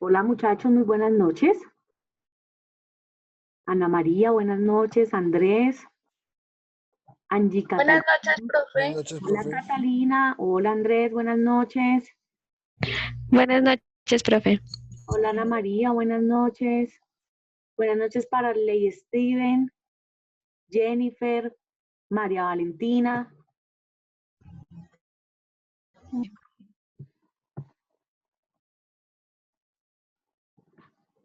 Hola muchachos, muy buenas noches. Ana María, buenas noches. Andrés, Angie Buenas Catalina. noches, Buenas profe. noches, Hola profe. Catalina. Hola Andrés, buenas noches. Buenas noches, profe. Hola Ana María, buenas noches. Buenas noches para Ley Steven, Jennifer, María Valentina.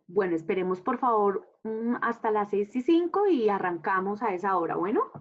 Bueno, esperemos por favor hasta las 6:05 y arrancamos a esa hora. Bueno.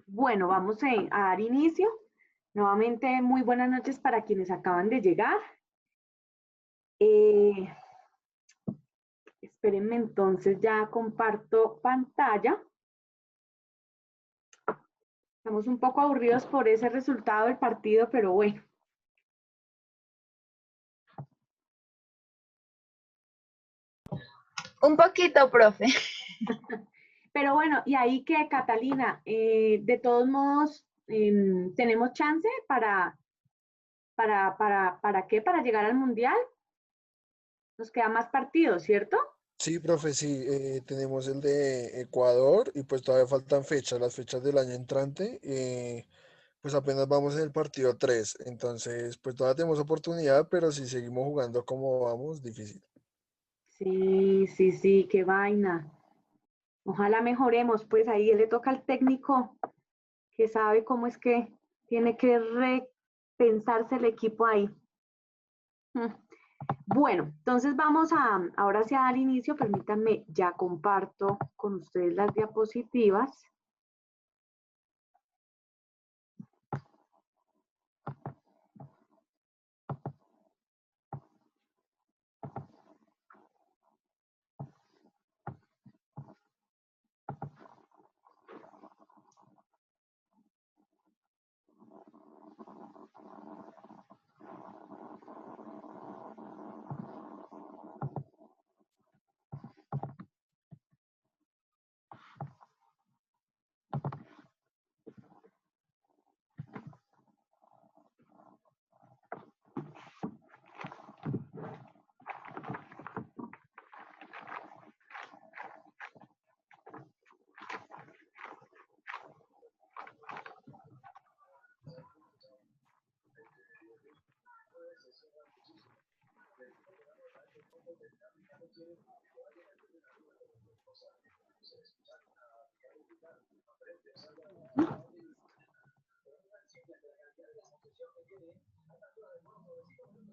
Bueno, vamos a dar inicio. Nuevamente, muy buenas noches para quienes acaban de llegar. Espérenme entonces, ya comparto pantalla. Estamos un poco aburridos por ese resultado del partido, pero bueno. Un poquito, profe. Pero bueno, y ahí que Catalina, de todos modos, tenemos chance ¿para qué? Para llegar al Mundial. Nos quedan más partidos, ¿cierto? Sí, profe, sí, tenemos el de Ecuador y pues todavía faltan fechas, las fechas del año entrante. Pues apenas vamos en el partido 3, entonces pues todavía tenemos oportunidad, pero si seguimos jugando como vamos, difícil. Sí, sí, sí, qué vaina. Ojalá mejoremos, pues ahí le toca al técnico que sabe cómo es que tiene que repensarse el equipo ahí. Mm. Bueno, entonces vamos ahora sí a dar inicio. Permítanme, ya comparto con ustedes las diapositivas.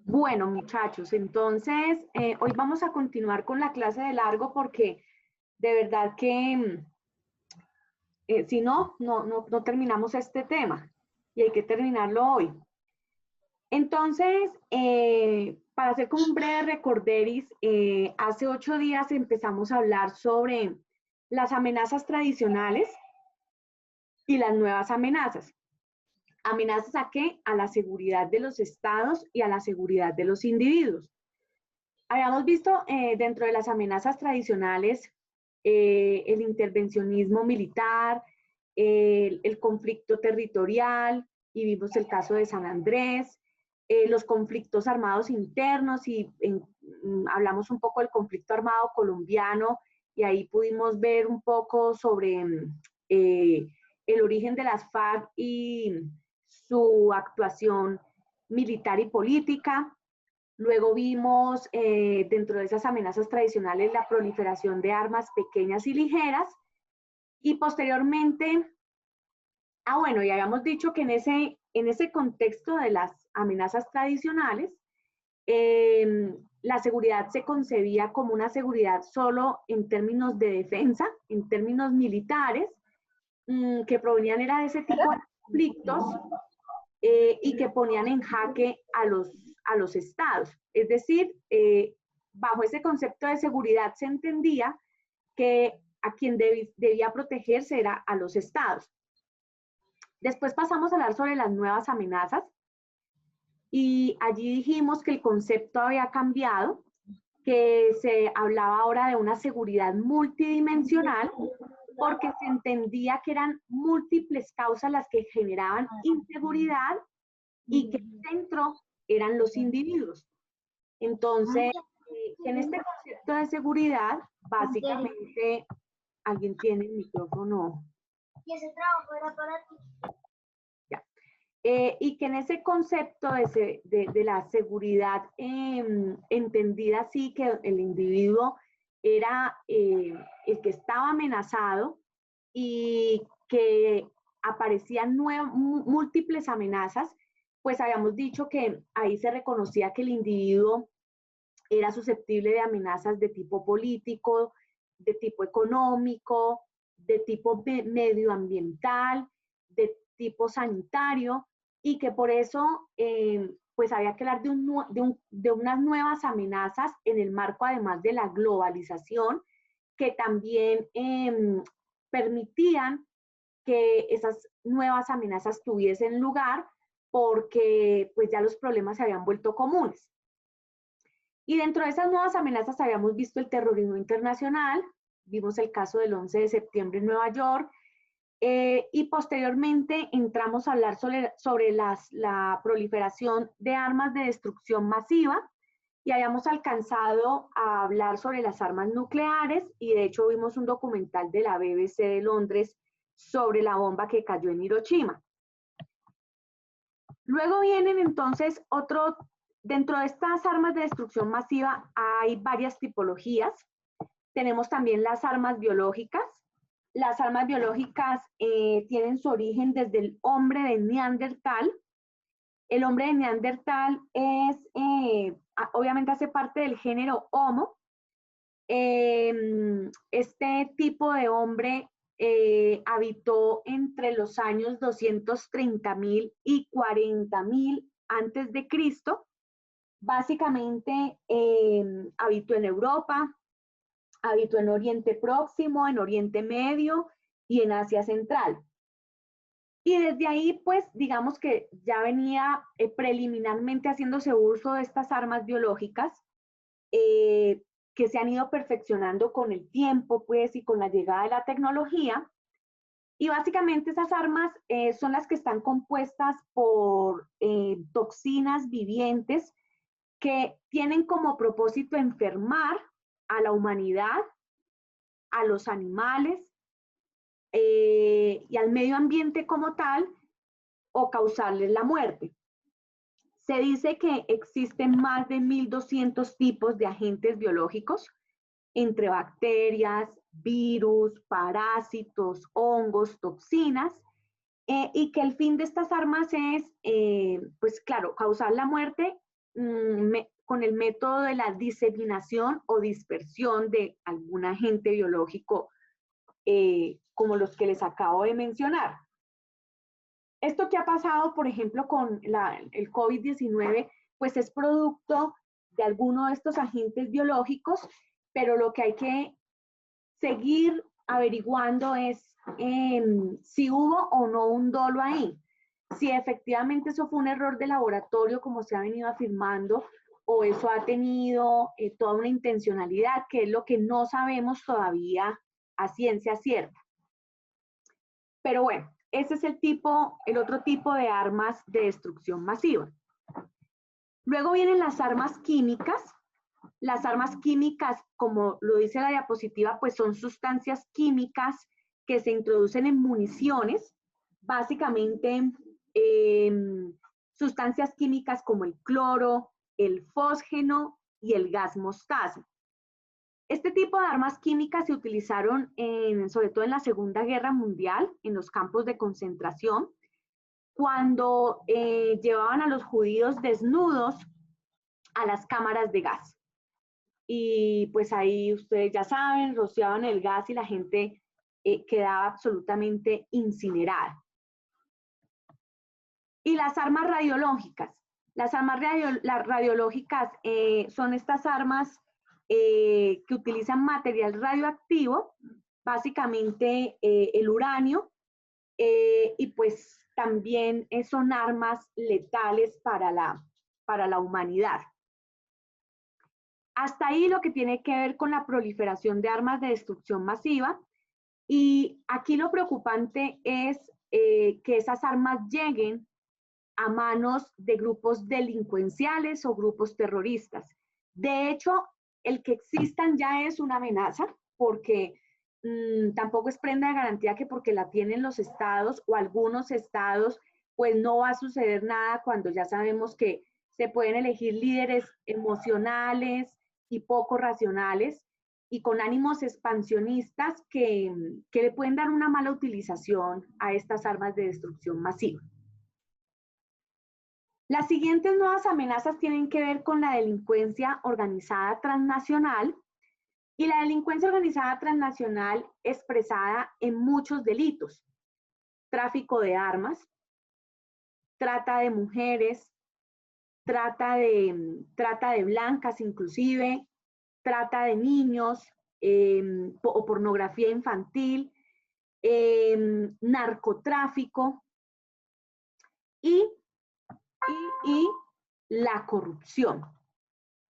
Bueno, muchachos, entonces hoy vamos a continuar con la clase de largo porque de verdad que si no terminamos este tema y hay que terminarlo hoy. Entonces, para hacer como un breve recorderis, hace 8 días empezamos a hablar sobre las amenazas tradicionales y las nuevas amenazas. ¿Amenazas a qué? A la seguridad de los estados y a la seguridad de los individuos. Habíamos visto dentro de las amenazas tradicionales el intervencionismo militar, el conflicto territorial, y vimos el caso de San Andrés, los conflictos armados internos, y hablamos un poco del conflicto armado colombiano, y ahí pudimos ver un poco sobre el origen de las FARC y su actuación militar y política. Luego vimos dentro de esas amenazas tradicionales la proliferación de armas pequeñas y ligeras, y posteriormente, bueno, ya habíamos dicho que en ese contexto de las amenazas tradicionales, la seguridad se concebía como una seguridad solo en términos de defensa, en términos militares, que provenían era de ese tipo de conflictos y que ponían en jaque a los estados. Es decir, bajo ese concepto de seguridad se entendía que a quien debía protegerse era a los estados. Después pasamos a hablar sobre las nuevas amenazas, y allí dijimos que el concepto había cambiado, que se hablaba ahora de una seguridad multidimensional, porque se entendía que eran múltiples causas las que generaban inseguridad y que el centro eran los individuos. Entonces, en este concepto de seguridad, básicamente, ¿alguien tiene el micrófono? Y ese trabajo era para ti. Ya. Y que en ese concepto de la seguridad entendida así, que el individuo era el que estaba amenazado, y que aparecían múltiples amenazas, pues habíamos dicho que ahí se reconocía que el individuo era susceptible de amenazas de tipo político, de tipo económico, de tipo medioambiental, de tipo sanitario, y que por eso pues había que hablar de unas nuevas amenazas en el marco además de la globalización, que también permitían que esas nuevas amenazas tuviesen lugar, porque pues ya los problemas se habían vuelto comunes. Y dentro de esas nuevas amenazas habíamos visto el terrorismo internacional, vimos el caso del 11 de septiembre en Nueva York, y posteriormente entramos a hablar sobre la proliferación de armas de destrucción masiva, y habíamos alcanzado a hablar sobre las armas nucleares, y de hecho vimos un documental de la BBC de Londres sobre la bomba que cayó en Hiroshima. Luego vienen entonces dentro de estas armas de destrucción masiva hay varias tipologías. Tenemos también las armas biológicas. Las armas biológicas tienen su origen desde el hombre de Neandertal. El hombre de Neandertal es obviamente hace parte del género Homo. Este tipo de hombre habitó entre los años 230.000 y 40.000 antes de Cristo. Básicamente habitó en Europa, habitó en Oriente Próximo, en Oriente Medio y en Asia Central. Y desde ahí, pues, digamos que ya venía preliminarmente haciéndose uso de estas armas biológicas que se han ido perfeccionando con el tiempo, pues, y con la llegada de la tecnología. Y básicamente esas armas son las que están compuestas por toxinas vivientes que tienen como propósito enfermar a la humanidad, a los animales y al medio ambiente como tal, o causarles la muerte. Se dice que existen más de 1.200 tipos de agentes biológicos, entre bacterias, virus, parásitos, hongos, toxinas, y que el fin de estas armas es, pues claro, causar la muerte con el método de la diseminación o dispersión de algún agente biológico, como los que les acabo de mencionar. Esto que ha pasado, por ejemplo, con el COVID-19, pues es producto de alguno de estos agentes biológicos, pero lo que hay que seguir averiguando es si hubo o no un dolo ahí, si efectivamente eso fue un error de laboratorio, como se ha venido afirmando, o eso ha tenido toda una intencionalidad, que es lo que no sabemos todavía a ciencia cierta. Pero bueno, ese es el otro tipo de armas de destrucción masiva. Luego vienen las armas químicas. Las armas químicas, como lo dice la diapositiva, pues son sustancias químicas que se introducen en municiones, básicamente sustancias químicas como el cloro, el fósgeno y el gas mostaza. Este tipo de armas químicas se utilizaron sobre todo en la Segunda Guerra Mundial, en los campos de concentración, cuando llevaban a los judíos desnudos a las cámaras de gas. Y pues ahí ustedes ya saben, rociaban el gas y la gente quedaba absolutamente incinerada. Y las armas radiológicas. Las armas radiológicas son estas armas que utilizan material radioactivo, básicamente el uranio, y pues también son armas letales para la humanidad. Hasta ahí lo que tiene que ver con la proliferación de armas de destrucción masiva. Y aquí lo preocupante es que esas armas lleguen a manos de grupos delincuenciales o grupos terroristas. De hecho, el que existan ya es una amenaza, porque tampoco es prenda de garantía que porque la tienen los estados o algunos estados, pues no va a suceder nada cuando ya sabemos que se pueden elegir líderes emocionales y poco racionales y con ánimos expansionistas que le pueden dar una mala utilización a estas armas de destrucción masiva. Las siguientes nuevas amenazas tienen que ver con la delincuencia organizada transnacional, y la delincuencia organizada transnacional expresada en muchos delitos: tráfico de armas, trata de mujeres, trata de blancas inclusive, trata de niños o pornografía infantil, narcotráfico y la corrupción.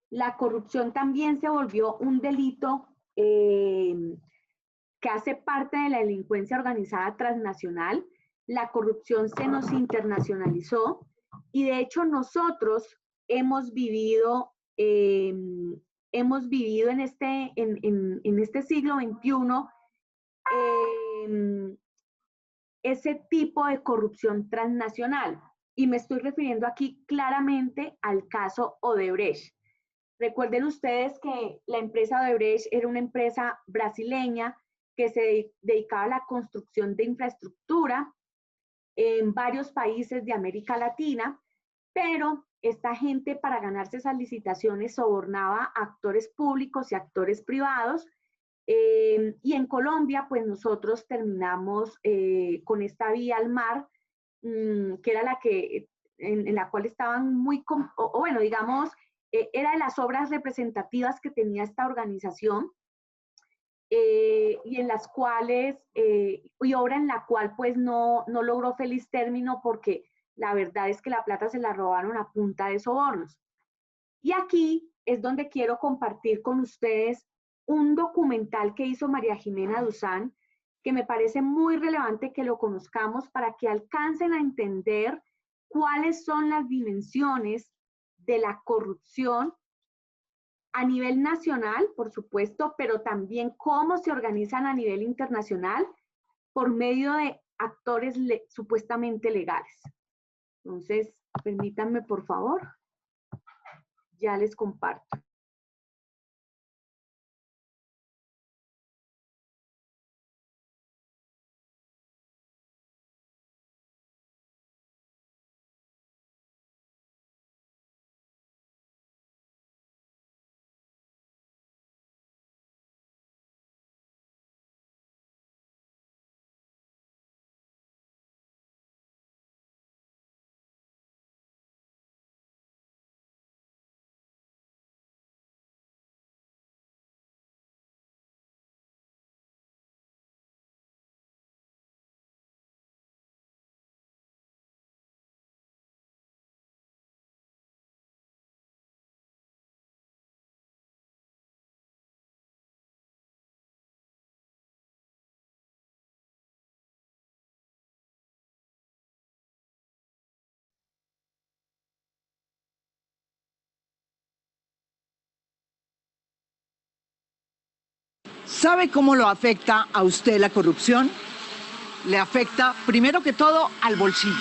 La corrupción también se volvió un delito que hace parte de la delincuencia organizada transnacional. La corrupción se nos internacionalizó y de hecho nosotros hemos vivido en este siglo XXI ese tipo de corrupción transnacional. Y me estoy refiriendo aquí claramente al caso Odebrecht. Recuerden ustedes que la empresa Odebrecht era una empresa brasileña que se dedicaba a la construcción de infraestructura en varios países de América Latina, pero esta gente para ganarse esas licitaciones sobornaba a actores públicos y actores privados. Y en Colombia, pues nosotros terminamos con esta vía al mar, que era la que, en la cual estaban muy, o bueno, digamos, era de las obras representativas que tenía esta organización, y en las cuales, y obra en la cual pues no logró feliz término, porque la verdad es que la plata se la robaron a punta de sobornos. Y aquí es donde quiero compartir con ustedes un documental que hizo María Jimena Duzán, que me parece muy relevante que lo conozcamos para que alcancen a entender cuáles son las dimensiones de la corrupción a nivel nacional, por supuesto, pero también cómo se organizan a nivel internacional por medio de actores supuestamente legales. Entonces, permítanme, por favor, ya les comparto. ¿Sabe cómo lo afecta a usted la corrupción? Le afecta, primero que todo, al bolsillo.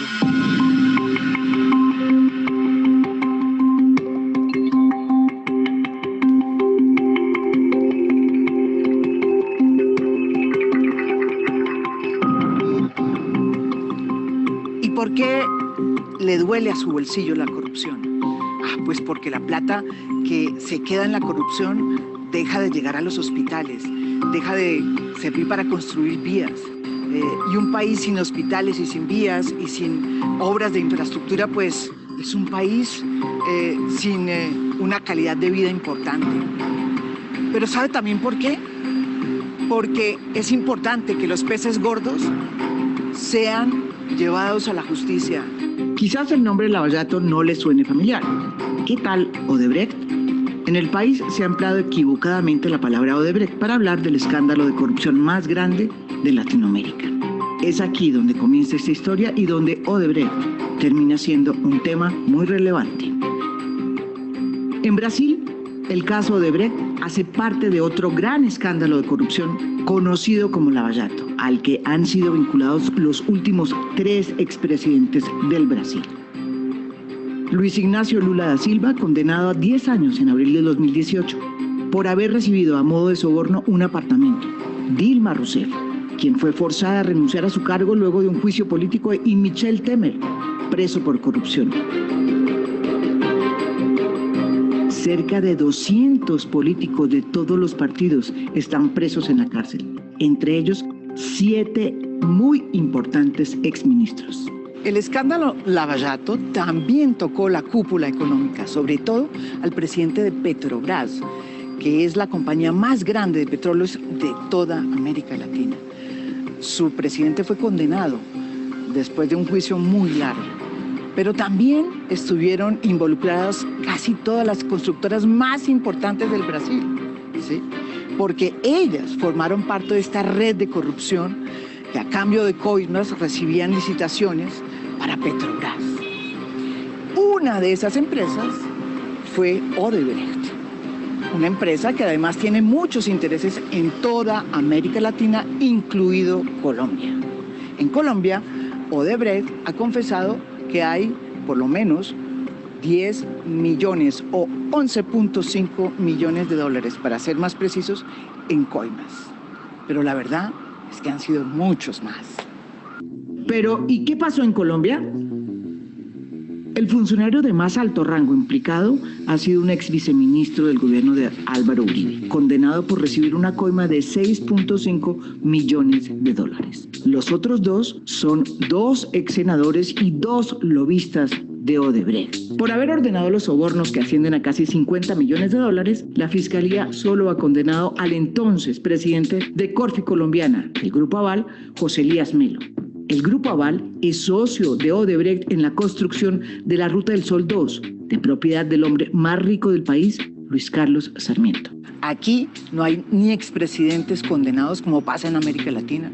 ¿Y por qué le duele a su bolsillo la corrupción? Pues porque la plata que se queda en la corrupción deja de llegar a los hospitales, deja de servir para construir vías. Y un país sin hospitales y sin vías y sin obras de infraestructura, pues es un país sin una calidad de vida importante. Pero ¿sabe también por qué? Porque es importante que los peces gordos sean llevados a la justicia. Quizás el nombre Lavallato no le suene familiar. ¿Qué tal Odebrecht? En el país se ha empleado equivocadamente la palabra Odebrecht para hablar del escándalo de corrupción más grande de Latinoamérica. Es aquí donde comienza esta historia y donde Odebrecht termina siendo un tema muy relevante. En Brasil, el caso Odebrecht hace parte de otro gran escándalo de corrupción conocido como Lavallato, al que han sido vinculados los últimos 3 expresidentes del Brasil. Luis Ignacio Lula da Silva, condenado a 10 años en abril de 2018 por haber recibido a modo de soborno un apartamento. Dilma Rousseff, quien fue forzada a renunciar a su cargo luego de un juicio político, y Michel Temer, preso por corrupción. Cerca de 200 políticos de todos los partidos están presos en la cárcel, entre ellos 7 muy importantes exministros. El escándalo Lavallato también tocó la cúpula económica, sobre todo al presidente de Petrobras, que es la compañía más grande de petróleos de toda América Latina. Su presidente fue condenado después de un juicio muy largo, pero también estuvieron involucradas casi todas las constructoras más importantes del Brasil, ¿sí? Porque ellas formaron parte de esta red de corrupción que a cambio de coimas recibían licitaciones para Petrobras. Una de esas empresas fue Odebrecht, una empresa que además tiene muchos intereses en toda América Latina, incluido Colombia. En Colombia, Odebrecht ha confesado que hay por lo menos 10 millones o 11.5 millones de dólares, para ser más precisos, en coimas. Pero la verdad es que han sido muchos más. Pero, ¿y qué pasó en Colombia? El funcionario de más alto rango implicado ha sido un ex viceministro del gobierno de Álvaro Uribe, condenado por recibir una coima de 6.5 millones de dólares. Los otros dos son 2 ex senadores y 2 lobistas de Odebrecht. Por haber ordenado los sobornos que ascienden a casi 50 millones de dólares, la Fiscalía solo ha condenado al entonces presidente de Corfi Colombiana, el Grupo Aval, José Elías Melo. El Grupo Aval es socio de Odebrecht en la construcción de la Ruta del Sol 2, de propiedad del hombre más rico del país, Luis Carlos Sarmiento. Aquí no hay ni expresidentes condenados, como pasa en América Latina,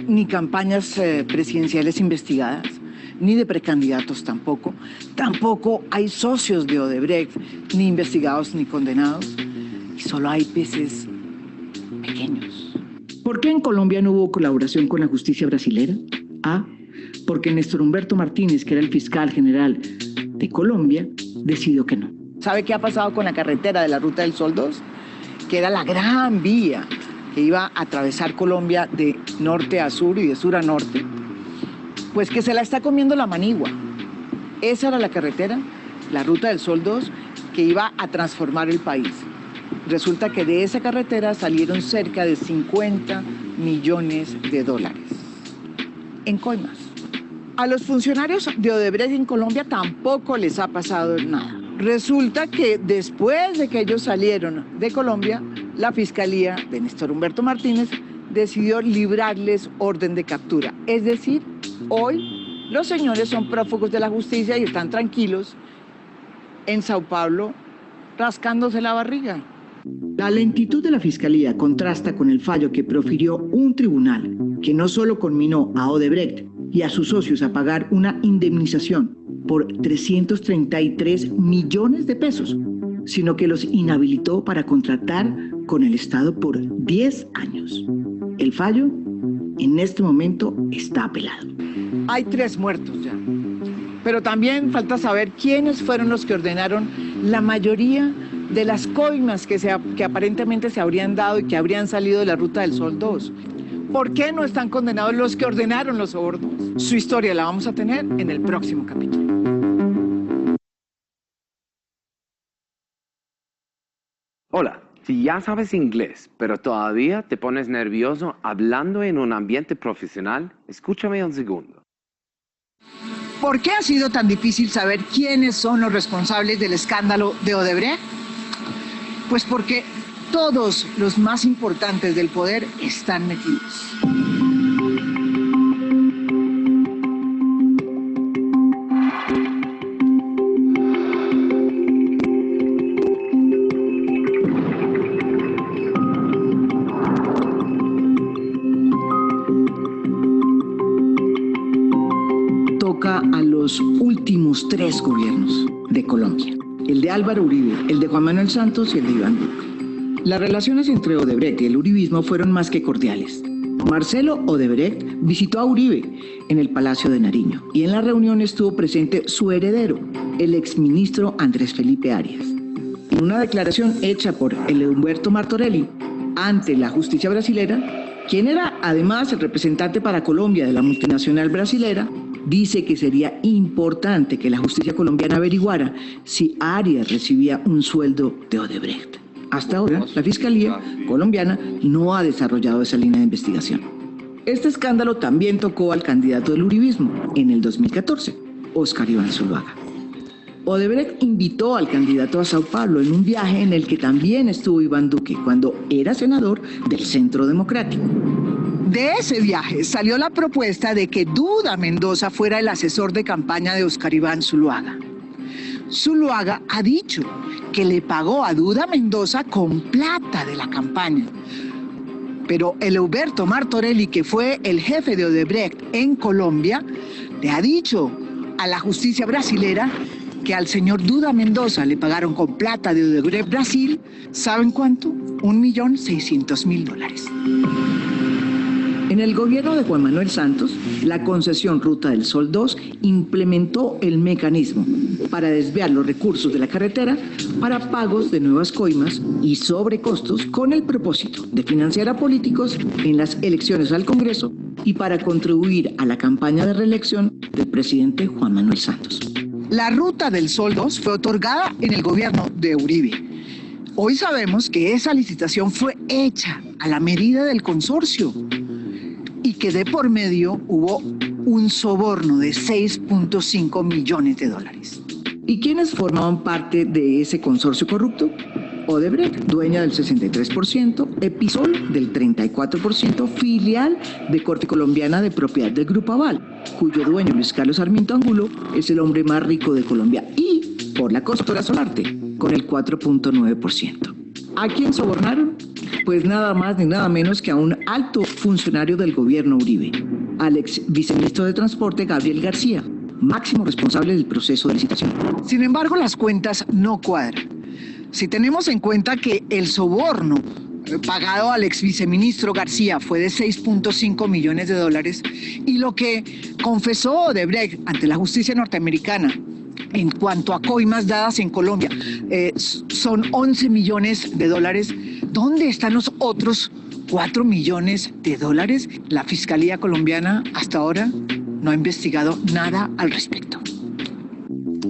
ni campañas presidenciales investigadas, ni de precandidatos tampoco. Tampoco hay socios de Odebrecht, ni investigados ni condenados. Y solo hay peces pequeños. ¿Por qué en Colombia no hubo colaboración con la justicia brasilera? Porque Néstor Humberto Martínez, que era el fiscal general de Colombia, decidió que no. ¿Sabe qué ha pasado con la carretera de la Ruta del Sol 2? Que era la gran vía que iba a atravesar Colombia de norte a sur y de sur a norte. Pues que se la está comiendo la manigua. Esa era la carretera, la Ruta del Sol 2, que iba a transformar el país. Resulta que de esa carretera salieron cerca de 50 millones de dólares en coimas. A los funcionarios de Odebrecht en Colombia tampoco les ha pasado nada. Resulta que después de que ellos salieron de Colombia, la Fiscalía de Néstor Humberto Martínez decidió librarles orden de captura. Es decir, hoy los señores son prófugos de la justicia y están tranquilos en Sao Paulo rascándose la barriga. La lentitud de la Fiscalía contrasta con el fallo que profirió un tribunal que no solo conminó a Odebrecht y a sus socios a pagar una indemnización por 333 millones de pesos, sino que los inhabilitó para contratar con el Estado por 10 años. El fallo, en este momento, está apelado. Hay 3 muertos ya, pero también falta saber quiénes fueron los que ordenaron la mayoría de las coimas que aparentemente se habrían dado y que habrían salido de la Ruta del Sol 2. ¿Por qué no están condenados los que ordenaron los sobornos? Su historia la vamos a tener en el próximo capítulo. Hola, si ya sabes inglés, pero todavía te pones nervioso hablando en un ambiente profesional, escúchame un segundo. ¿Por qué ha sido tan difícil saber quiénes son los responsables del escándalo de Odebrecht? Pues porque todos los más importantes del poder están metidos. Toca a los últimos 3 gobiernos de Colombia. El de Álvaro Uribe, el de Juan Manuel Santos y el de Iván Duque. Las relaciones entre Odebrecht y el uribismo fueron más que cordiales. Marcelo Odebrecht visitó a Uribe en el Palacio de Nariño y en la reunión estuvo presente su heredero, el exministro Andrés Felipe Arias. En una declaración hecha por el Humberto Martorelli ante la justicia brasilera, quien era además el representante para Colombia de la multinacional brasilera, dice que sería importante que la justicia colombiana averiguara si Arias recibía un sueldo de Odebrecht. Hasta ahora, la Fiscalía colombiana no ha desarrollado esa línea de investigación. Este escándalo también tocó al candidato del uribismo en el 2014, Óscar Iván Zuluaga. Odebrecht invitó al candidato a Sao Paulo en un viaje en el que también estuvo Iván Duque cuando era senador del Centro Democrático. De ese viaje salió la propuesta de que Duda Mendoza fuera el asesor de campaña de Óscar Iván Zuluaga. Zuluaga ha dicho que le pagó a Duda Mendoza con plata de la campaña. Pero el Humberto Martorelli, que fue el jefe de Odebrecht en Colombia, le ha dicho a la justicia brasilera que al señor Duda Mendoza le pagaron con plata de Odebrecht Brasil, ¿saben cuánto? $1.600.000. En el gobierno de Juan Manuel Santos, la concesión Ruta del Sol 2 implementó el mecanismo para desviar los recursos de la carretera para pagos de nuevas coimas y sobrecostos con el propósito de financiar a políticos en las elecciones al Congreso y para contribuir a la campaña de reelección del presidente Juan Manuel Santos. La Ruta del Sol 2 fue otorgada en el gobierno de Uribe. Hoy sabemos que esa licitación fue hecha a la medida del consorcio y que de por medio hubo un soborno de 6.5 millones de dólares. ¿Y quiénes formaban parte de ese consorcio corrupto? Odebrecht, dueña del 63%, Episol del 34%, filial de Corte Colombiana de propiedad del Grupo Aval, cuyo dueño Luis Carlos Sarmiento Angulo es el hombre más rico de Colombia, y por la Constructora Solarte, con el 4.9%. ¿A quién sobornaron? Pues nada más ni nada menos que a un alto funcionario del gobierno Uribe, al ex viceministro de Transporte Gabriel García, máximo responsable del proceso de licitación. Sin embargo, las cuentas no cuadran. Si tenemos en cuenta que el soborno pagado al ex viceministro García fue de 6.5 millones de dólares y lo que confesó Odebrecht ante la justicia norteamericana en cuanto a coimas dadas en Colombia son 11 millones de dólares, ¿dónde están los otros 4 millones de dólares? La Fiscalía colombiana hasta ahora no ha investigado nada al respecto.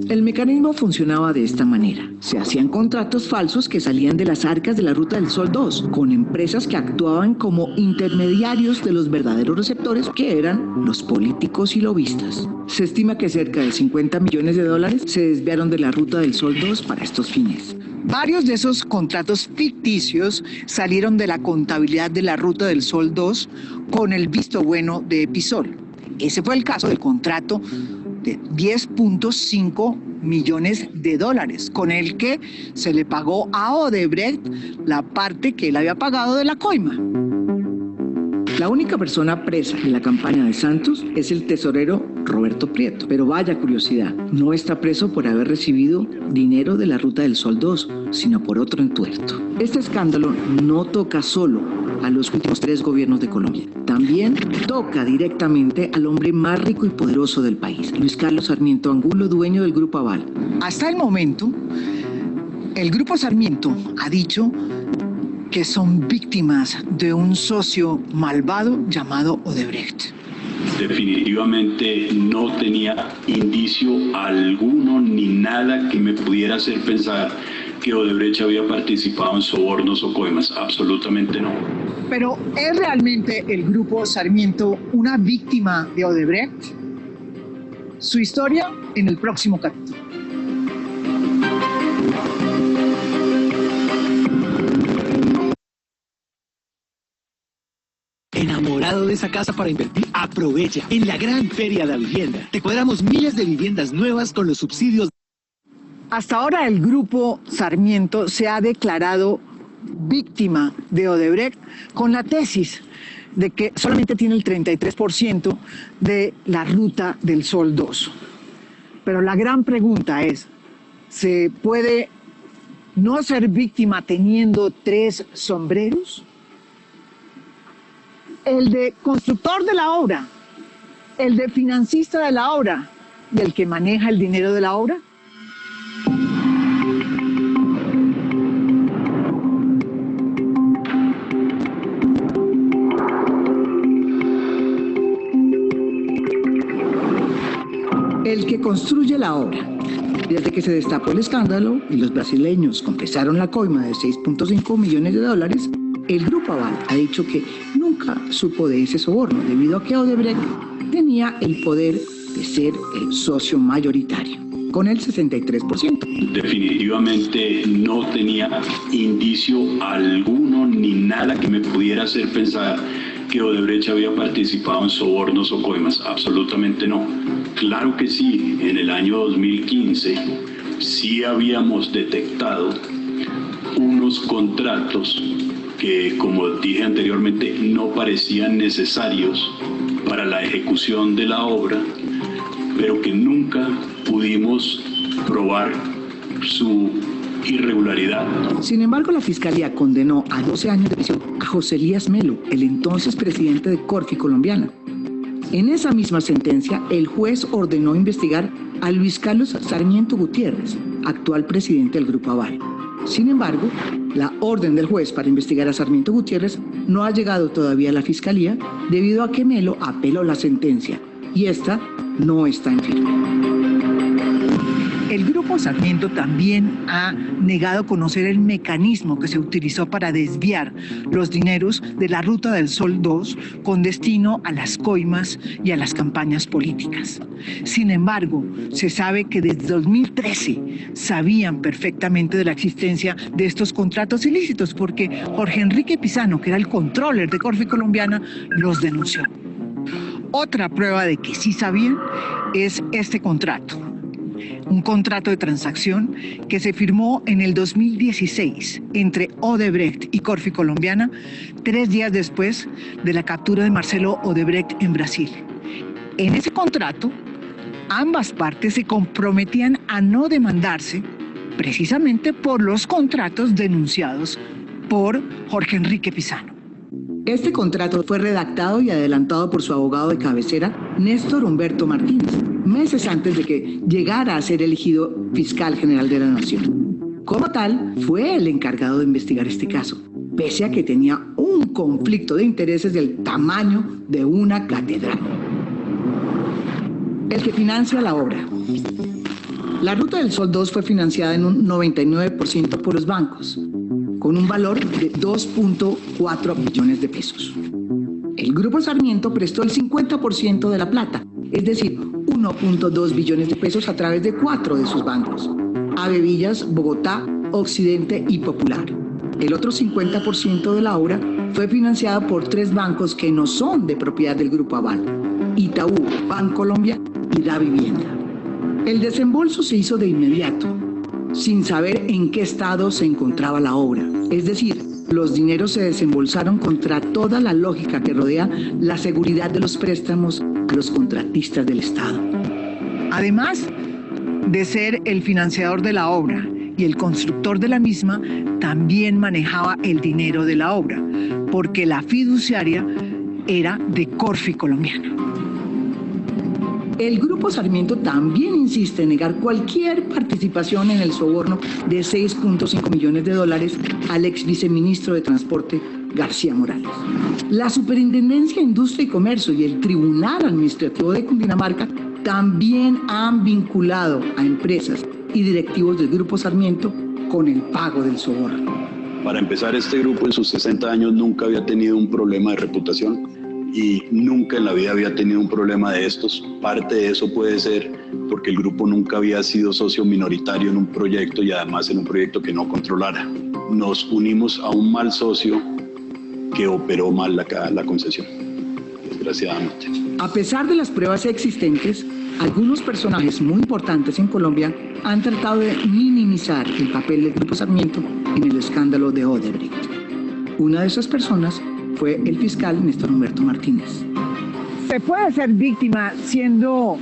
El mecanismo funcionaba de esta manera. Se hacían contratos falsos que salían de las arcas de la Ruta del Sol 2, con empresas que actuaban como intermediarios de los verdaderos receptores, que eran los políticos y lobistas. Se estima que cerca de 50 millones de dólares se desviaron de la Ruta del Sol 2 para estos fines. Varios de esos contratos ficticios salieron de la contabilidad de la Ruta del Sol 2 con el visto bueno de Episol. Ese fue el caso del contrato de 10.5 millones de dólares, con el que se le pagó a Odebrecht la parte que él había pagado de la coima. La única persona presa en la campaña de Santos es el tesorero Roberto Prieto, pero vaya curiosidad, no está preso por haber recibido dinero de la Ruta del Sol 2, sino por otro entuerto. Este escándalo no toca solo a los últimos 3 gobiernos de Colombia, también toca directamente al hombre más rico y poderoso del país, Luis Carlos Sarmiento Angulo, dueño del Grupo Aval. Hasta el momento, el Grupo Sarmiento ha dicho que son víctimas de un socio malvado llamado Odebrecht. Definitivamente no tenía indicio alguno ni nada que me pudiera hacer pensar que Odebrecht había participado en sobornos o coimas. Absolutamente no. Pero ¿es realmente el Grupo Sarmiento una víctima de Odebrecht? Su historia en el próximo capítulo. ¿Enamorado de esa casa para invertir? Aprovecha. En la gran feria de la vivienda te cuadramos miles de viviendas nuevas con los subsidios. Hasta ahora el Grupo Sarmiento se ha declarado víctima de Odebrecht con la tesis de que solamente tiene el 33% de la Ruta del Sol 2. Pero la gran pregunta es, ¿se puede no ser víctima teniendo 3 sombreros? El de constructor de la obra, el de financista de la obra y el que maneja el dinero de la obra. El que construye la obra. Desde que se destapó el escándalo y los brasileños confesaron la coima de 6.5 millones de dólares, el Grupo Aval ha dicho que nunca supo de ese soborno debido a que Odebrecht tenía el poder de ser el socio mayoritario, con el 63%. Definitivamente no tenía indicio alguno ni nada que me pudiera hacer pensar que Odebrecht había participado en sobornos o coimas. Absolutamente no. Claro que sí, en el año 2015 sí habíamos detectado unos contratos que, como dije anteriormente, no parecían necesarios para la ejecución de la obra, pero que nunca pudimos probar su irregularidad. Sin embargo, la Fiscalía condenó a 12 años de prisión a José Elías Melo, el entonces presidente de Corte Colombiana. En esa misma sentencia, el juez ordenó investigar a Luis Carlos Sarmiento Gutiérrez, actual presidente del Grupo Aval. Sin embargo, la orden del juez para investigar a Sarmiento Gutiérrez no ha llegado todavía a la Fiscalía debido a que Melo apeló la sentencia y esta no está en firme. El Grupo Sarmiento también ha negado conocer el mecanismo que se utilizó para desviar los dineros de la Ruta del Sol 2 con destino a las coimas y a las campañas políticas. Sin embargo, se sabe que desde 2013 sabían perfectamente de la existencia de estos contratos ilícitos porque Jorge Enrique Pizano, que era el controller de Corfi Colombiana, los denunció. Otra prueba de que sí sabían es este contrato. Un contrato de transacción que se firmó en el 2016 entre Odebrecht y Corfi Colombiana, 3 días después de la captura de Marcelo Odebrecht en Brasil. En ese contrato, ambas partes se comprometían a no demandarse precisamente por los contratos denunciados por Jorge Enrique Pizano. Este contrato fue redactado y adelantado por su abogado de cabecera, Néstor Humberto Martínez, meses antes de que llegara a ser elegido fiscal general de la Nación. Como tal, fue el encargado de investigar este caso, pese a que tenía un conflicto de intereses del tamaño de una catedral. El que financia la obra. La Ruta del Sol 2 fue financiada en un 99% por los bancos, con un valor de 2.4 billones de pesos. El Grupo Sarmiento prestó el 50% de la plata, es decir, 1.2 billones de pesos a través de 4 de sus bancos: Avevillas, Bogotá, Occidente y Popular. El otro 50% de la obra fue financiada por 3 bancos que no son de propiedad del Grupo Aval: Itaú, Bancolombia y Da Vivienda. El desembolso se hizo de inmediato, sin saber en qué estado se encontraba la obra. Es decir, los dineros se desembolsaron contra toda la lógica que rodea la seguridad de los préstamos a los contratistas del Estado. Además de ser el financiador de la obra y el constructor de la misma, también manejaba el dinero de la obra, porque la fiduciaria era de Corfi Colombiana. El Grupo Sarmiento también insiste en negar cualquier participación en el soborno de $6.5 millones al ex viceministro de Transporte, García Morales. La Superintendencia de Industria y Comercio y el Tribunal Administrativo de Cundinamarca también han vinculado a empresas y directivos del Grupo Sarmiento con el pago del soborno. Para empezar, este grupo en sus 60 años nunca había tenido un problema de reputación y nunca en la vida había tenido un problema de estos. Parte de eso puede ser porque el grupo nunca había sido socio minoritario en un proyecto y además en un proyecto que no controlara. Nos unimos a un mal socio que operó mal la concesión, desgraciadamente. A pesar de las pruebas existentes, algunos personajes muy importantes en Colombia han tratado de minimizar el papel del Grupo Sarmiento en el escándalo de Odebrecht. Una de esas personas fue el fiscal Néstor Humberto Martínez. ¿Se puede ser víctima siendo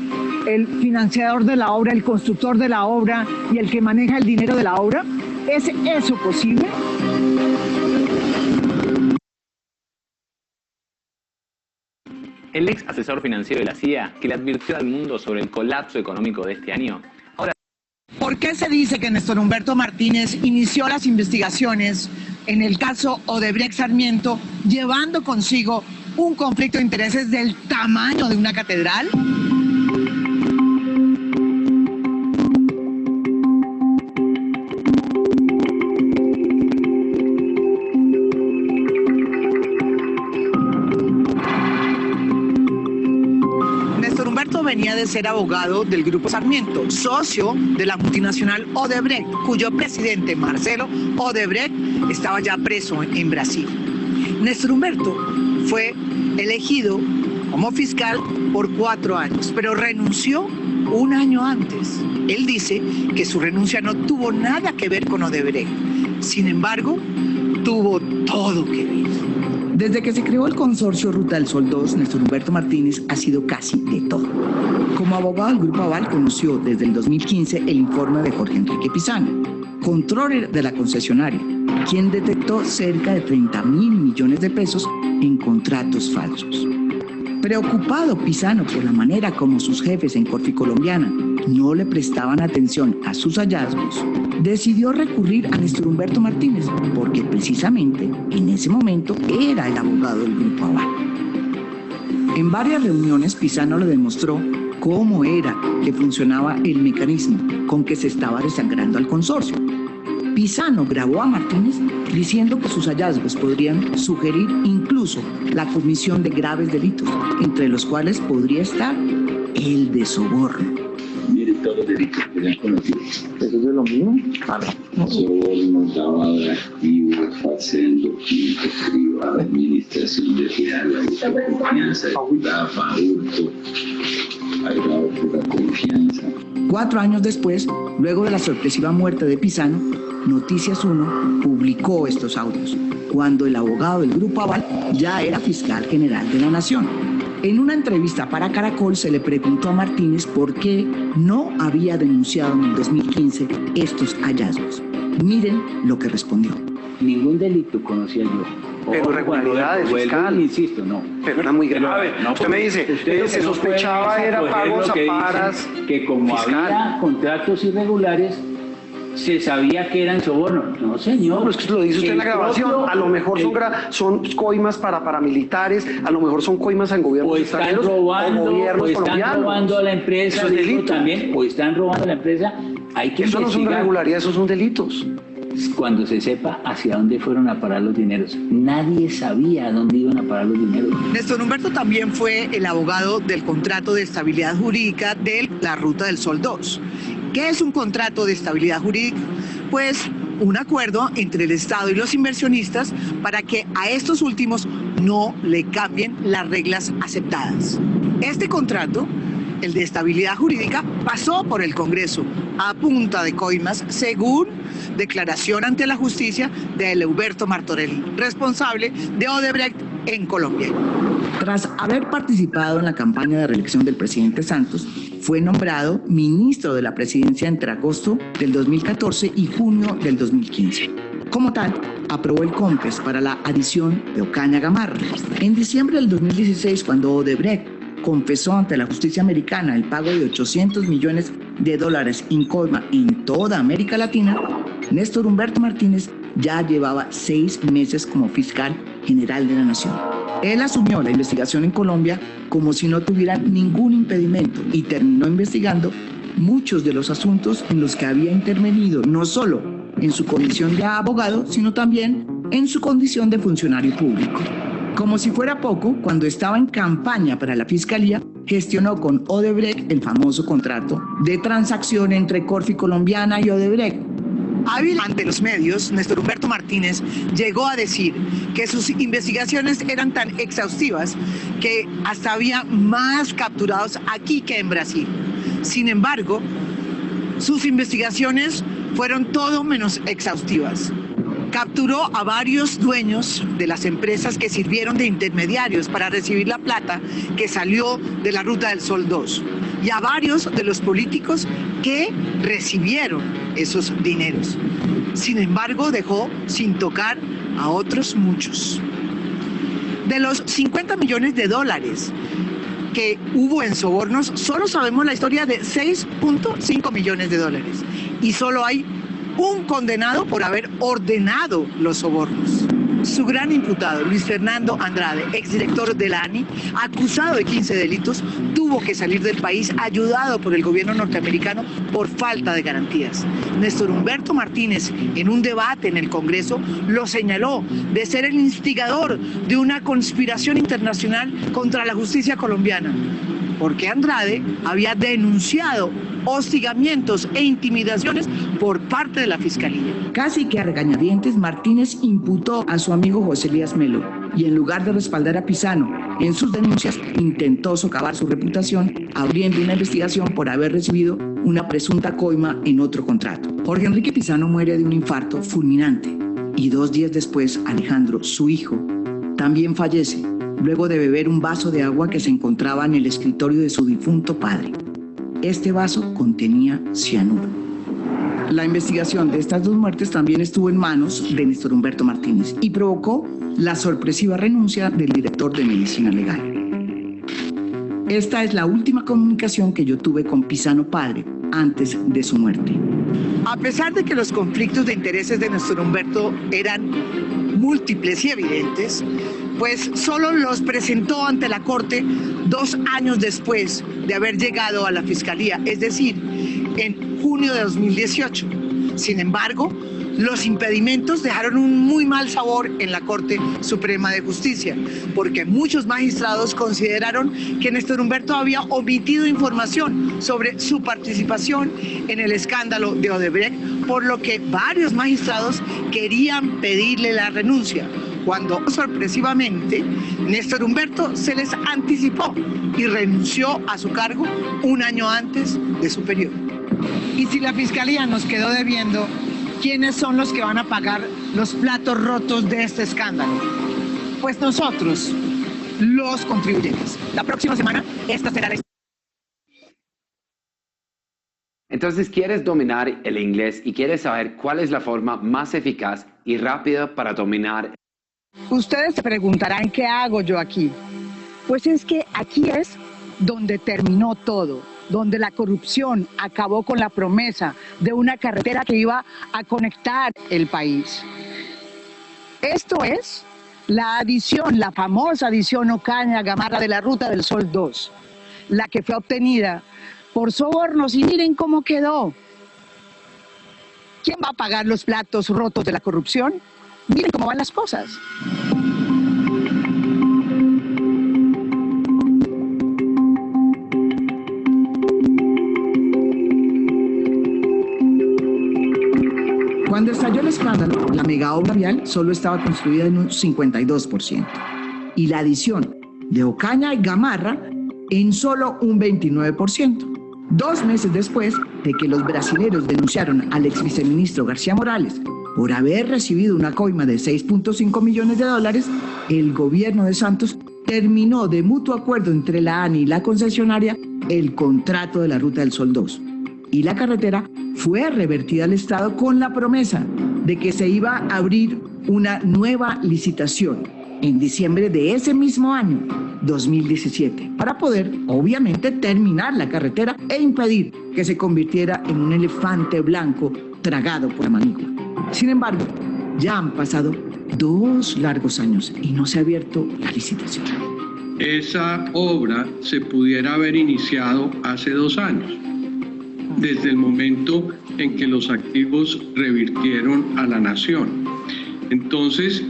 el financiador de la obra, el constructor de la obra y el que maneja el dinero de la obra? ¿Es eso posible? El ex asesor financiero de la CIA, que le advirtió al mundo sobre el colapso económico de este año, ahora... ¿Por qué se dice que Néstor Humberto Martínez inició las investigaciones en el caso Odebrecht Sarmiento, llevando consigo un conflicto de intereses del tamaño de una catedral? Néstor Humberto venía de ser abogado del Grupo Sarmiento, socio de la multinacional Odebrecht, cuyo presidente, Marcelo Odebrecht, estaba ya preso en Brasil. Néstor Humberto fue elegido como fiscal por 4 años, pero renunció un año antes. Él dice que su renuncia no tuvo nada que ver con Odebrecht. Sin embargo, tuvo todo que ver. Desde que se creó el consorcio Ruta del Sol 2, Néstor Humberto Martínez ha sido casi de todo. Como abogado del Grupo Aval, conoció desde el 2015 el informe de Jorge Enrique Pizano, controller de la concesionaria, quien detectó cerca de 30.000 millones de pesos en contratos falsos. Preocupado Pizano por la manera como sus jefes en Corfi Colombiana no le prestaban atención a sus hallazgos, decidió recurrir a Néstor Humberto Martínez, porque precisamente en ese momento era el abogado del Grupo Aval. En varias reuniones Pizano le demostró cómo era que funcionaba el mecanismo con que se estaba desangrando al consorcio. Pisano grabó a Martínez diciendo que sus hallazgos podrían sugerir incluso la comisión de graves delitos, entre los cuales podría estar el de soborno. Mire todos los delitos que se han conocido. ¿Eso es lo mismo? Soborno, lavado de activos, falsedad en documentos privados, administración de la confianza, estafa, hurto, agravado por la confianza. 4 años después, luego de la sorpresiva muerte de Pisano, Noticias 1 publicó estos audios, cuando el abogado del Grupo Aval ya era fiscal general de la Nación. En una entrevista para Caracol se le preguntó a Martínez por qué no había denunciado en el 2015 estos hallazgos. Miren lo que respondió. Ningún delito conocía yo. Pero irregularidades, fiscal. Insisto, no. Pero era muy grave. No, usted me dice, se sospechaba era pagos a paras. Que como fiscal. había contratos irregulares, se sabía que eran soborno. No, señor. No, es que lo dice usted en la grabación. A lo mejor son coimas para paramilitares, a lo mejor son coimas en gobiernos extranjeros o gobiernos colombianos. Están robando a la empresa. Eso es delito. También, o están robando a la empresa. Hay que eso investigar. no son irregularidades, esos son delitos. Cuando se sepa hacia dónde fueron a parar los dineros. Nadie sabía a dónde iban a parar los dineros. Néstor Humberto también fue el abogado del contrato de estabilidad jurídica de la Ruta del Sol 2. ¿Qué es un contrato de estabilidad jurídica? Pues un acuerdo entre el Estado y los inversionistas para que a estos últimos no le cambien las reglas aceptadas. Este contrato, el de estabilidad jurídica, pasó por el Congreso a punta de coimas, según declaración ante la justicia de Eleuberto Martorell, responsable de Odebrecht en Colombia. Tras haber participado en la campaña de reelección del presidente Santos, fue nombrado ministro de la presidencia entre agosto del 2014 y junio del 2015. Como tal, aprobó el COMPES para la adición de Ocaña Gamarra. En diciembre del 2016, cuando Odebrecht confesó ante la justicia americana el pago de $800 millones en coima en toda América Latina, Néstor Humberto Martínez ya llevaba 6 meses como fiscal general de la Nación. Él asumió la investigación en Colombia como si no tuviera ningún impedimento y terminó investigando muchos de los asuntos en los que había intervenido, no solo en su condición de abogado, sino también en su condición de funcionario público. Como si fuera poco, cuando estaba en campaña para la fiscalía, gestionó con Odebrecht el famoso contrato de transacción entre Corfi Colombiana y Odebrecht. Hábil ante los medios, Néstor Humberto Martínez llegó a decir que sus investigaciones eran tan exhaustivas que hasta había más capturados aquí que en Brasil. Sin embargo, sus investigaciones fueron todo menos exhaustivas. Capturó a varios dueños de las empresas que sirvieron de intermediarios para recibir la plata que salió de la Ruta del Sol 2 y a varios de los políticos que recibieron esos dineros. Sin embargo, dejó sin tocar a otros muchos. De los $50 millones que hubo en sobornos, solo sabemos la historia de $6.5 millones y solo hay un condenado por haber ordenado los sobornos. Su gran imputado, Luis Fernando Andrade, exdirector de la ANI, acusado de 15 delitos, tuvo que salir del país ayudado por el gobierno norteamericano por falta de garantías. Néstor Humberto Martínez, en un debate en el Congreso, lo señaló de ser el instigador de una conspiración internacional contra la justicia colombiana, porque Andrade había denunciado hostigamientos e intimidaciones por parte de la Fiscalía. Casi que a regañadientes, Martínez imputó a su amigo José Elías Melo y en lugar de respaldar a Pisano en sus denuncias, intentó socavar su reputación abriendo una investigación por haber recibido una presunta coima en otro contrato. Jorge Enrique Pisano muere de un infarto fulminante y 2 días después, Alejandro, su hijo, también fallece luego de beber un vaso de agua que se encontraba en el escritorio de su difunto padre. Este vaso contenía cianuro. La investigación de estas 2 muertes también estuvo en manos de Néstor Humberto Martínez y provocó la sorpresiva renuncia del director de Medicina Legal. Esta es la última comunicación que yo tuve con Pisano padre antes de su muerte. A pesar de que los conflictos de intereses de Néstor Humberto eran múltiples y evidentes, pues solo los presentó ante la Corte 2 años después de haber llegado a la Fiscalía, es decir, en junio de 2018. Sin embargo, los impedimentos dejaron un muy mal sabor en la Corte Suprema de Justicia, porque muchos magistrados consideraron que Néstor Humberto había omitido información sobre su participación en el escándalo de Odebrecht, por lo que varios magistrados querían pedirle la renuncia, cuando sorpresivamente Néstor Humberto se les anticipó y renunció a su cargo un año antes de su periodo. Y si la Fiscalía nos quedó debiendo, ¿quiénes son los que van a pagar los platos rotos de este escándalo? Pues nosotros, los contribuyentes. La próxima semana, esta será la... Entonces, ¿quieres dominar el inglés y quieres saber cuál es la forma más eficaz y rápida para dominar? Ustedes se preguntarán qué hago yo aquí. Pues es que aquí es donde terminó todo, donde la corrupción acabó con la promesa de una carretera que iba a conectar el país. Esto es la adición, la famosa adición Ocaña-Gamarra de la Ruta del Sol 2, la que fue obtenida por sobornos, y miren cómo quedó. ¿Quién va a pagar los platos rotos de la corrupción? Miren cómo van las cosas. Cuando estalló el escándalo, la megaobra vial solo estaba construida en un 52% y la adición de Ocaña y Gamarra en solo un 29%. 2 meses después de que los brasileros denunciaron al ex viceministro García Morales por haber recibido una coima de $6.5 millones, el gobierno de Santos terminó de mutuo acuerdo entre la ANI y la concesionaria el contrato de la Ruta del Sol 2. Y la carretera fue revertida al Estado con la promesa de que se iba a abrir una nueva licitación en diciembre de ese mismo año, 2017, para poder, obviamente, terminar la carretera e impedir que se convirtiera en un elefante blanco tragado por la manigua. Sin embargo, ya han pasado 2 largos años y no se ha abierto la licitación. Esa obra se pudiera haber iniciado hace 2 años, desde el momento en que los activos revirtieron a la nación. Entonces,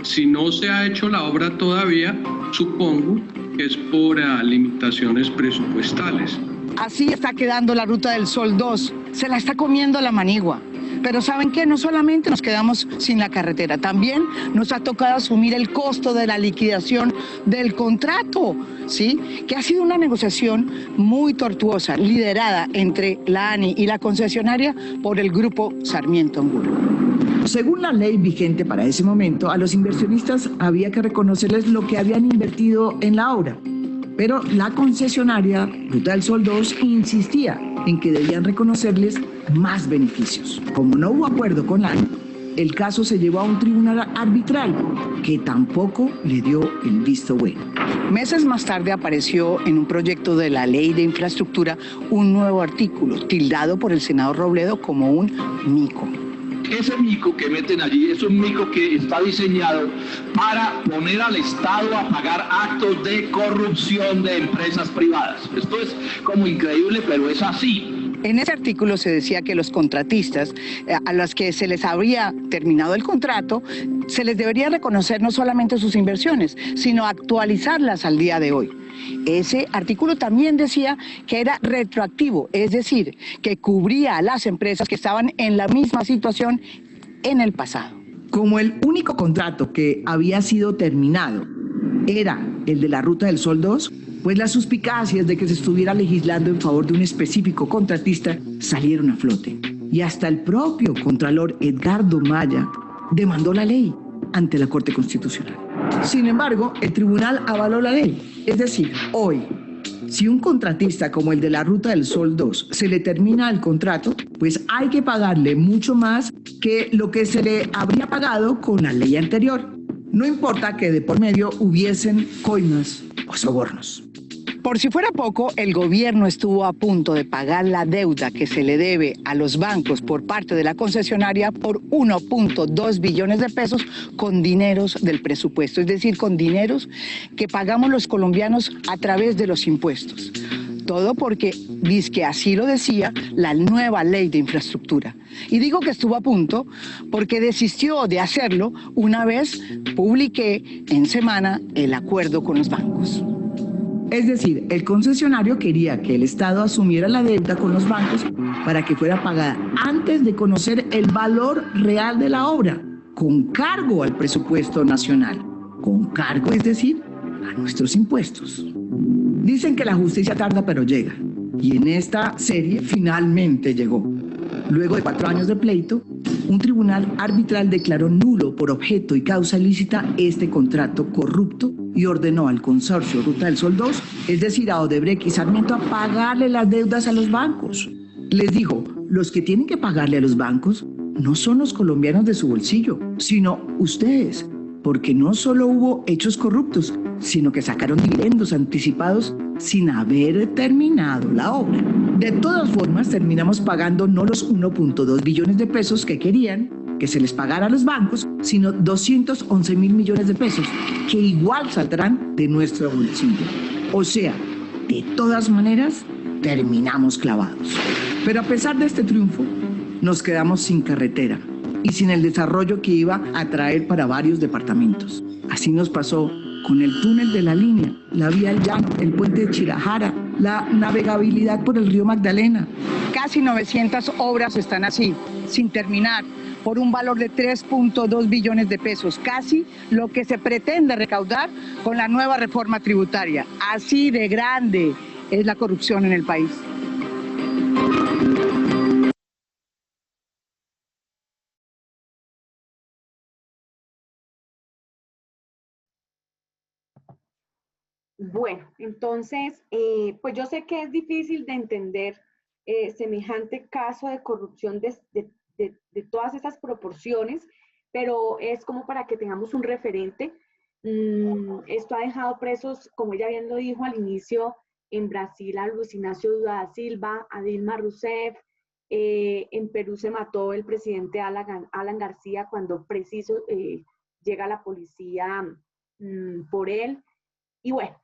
si no se ha hecho la obra todavía, supongo que es por limitaciones presupuestales. Así está quedando la Ruta del Sol 2, se la está comiendo la manigua. Pero ¿saben qué? No solamente nos quedamos sin la carretera, también nos ha tocado asumir el costo de la liquidación del contrato, ¿sí? Que ha sido una negociación muy tortuosa, liderada entre la ANI y la concesionaria por el grupo Sarmiento Angulo. Según la ley vigente para ese momento, a los inversionistas había que reconocerles lo que habían invertido en la obra. Pero la concesionaria Ruta del Sol 2 insistía en que debían reconocerles más beneficios. Como no hubo acuerdo con la ANI, el caso se llevó a un tribunal arbitral que tampoco le dio el visto bueno. Meses más tarde apareció en un proyecto de la Ley de Infraestructura un nuevo artículo, tildado por el senador Robledo como un mico. Ese mico que meten allí es un mico que está diseñado para poner al Estado a pagar actos de corrupción de empresas privadas. Esto es como increíble, pero es así. En ese artículo se decía que los contratistas a los que se les habría terminado el contrato, se les debería reconocer no solamente sus inversiones, sino actualizarlas al día de hoy. Ese artículo también decía que era retroactivo, es decir, que cubría a las empresas que estaban en la misma situación en el pasado. Como el único contrato que había sido terminado era el de la Ruta del Sol 2, pues las suspicacias de que se estuviera legislando en favor de un específico contratista salieron a flote. Y hasta el propio contralor Edgardo Maya demandó la ley ante la Corte Constitucional. Sin embargo, el tribunal avaló la ley. Es decir, hoy, si un contratista como el de la Ruta del Sol 2 se le termina el contrato, pues hay que pagarle mucho más que lo que se le habría pagado con la ley anterior. No importa que de por medio hubiesen coimas o sobornos. Por si fuera poco, el gobierno estuvo a punto de pagar la deuda que se le debe a los bancos por parte de la concesionaria por 1.2 billones de pesos con dineros del presupuesto, es decir, con dineros que pagamos los colombianos a través de los impuestos. Todo porque dizque así lo decía la nueva ley de infraestructura. Y digo que estuvo a punto porque desistió de hacerlo una vez publiqué en semana el acuerdo con los bancos. Es decir, el concesionario quería que el Estado asumiera la deuda con los bancos para que fuera pagada antes de conocer el valor real de la obra, con cargo al presupuesto nacional. Con cargo, es decir, a nuestros impuestos. Dicen que la justicia tarda pero llega. Y en esta serie finalmente llegó. Luego de 4 años de pleito, un tribunal arbitral declaró nulo por objeto y causa ilícita este contrato corrupto y ordenó al consorcio Ruta del Sol 2, es decir, a Odebrecht y Sarmiento, a pagarle las deudas a los bancos. Les dijo, los que tienen que pagarle a los bancos no son los colombianos de su bolsillo, sino ustedes, porque no solo hubo hechos corruptos, sino que sacaron dividendos anticipados sin haber terminado la obra. De todas formas, terminamos pagando no los 1.2 billones de pesos que querían que se les pagara a los bancos, sino 211 mil millones de pesos, que igual saldrán de nuestro bolsillo. O sea, de todas maneras, terminamos clavados. Pero a pesar de este triunfo, nos quedamos sin carretera y sin el desarrollo que iba a traer para varios departamentos. Así nos pasó con el túnel de la línea, la vía al llano, el puente de Chirajara, la navegabilidad por el río Magdalena. Casi 900 obras están así, sin terminar, por un valor de 3.2 billones de pesos, casi lo que se pretende recaudar con la nueva reforma tributaria. Así de grande es la corrupción en el país. Bueno, entonces, pues yo sé que es difícil de entender semejante caso de corrupción de todas esas proporciones, pero es como para que tengamos un referente. Esto ha dejado presos, como ella bien lo dijo al inicio, en Brasil a Luis Ignacio Lula da Silva, a Dilma Rousseff, en Perú se mató el presidente Alan García cuando preciso llega la policía por él. Y bueno,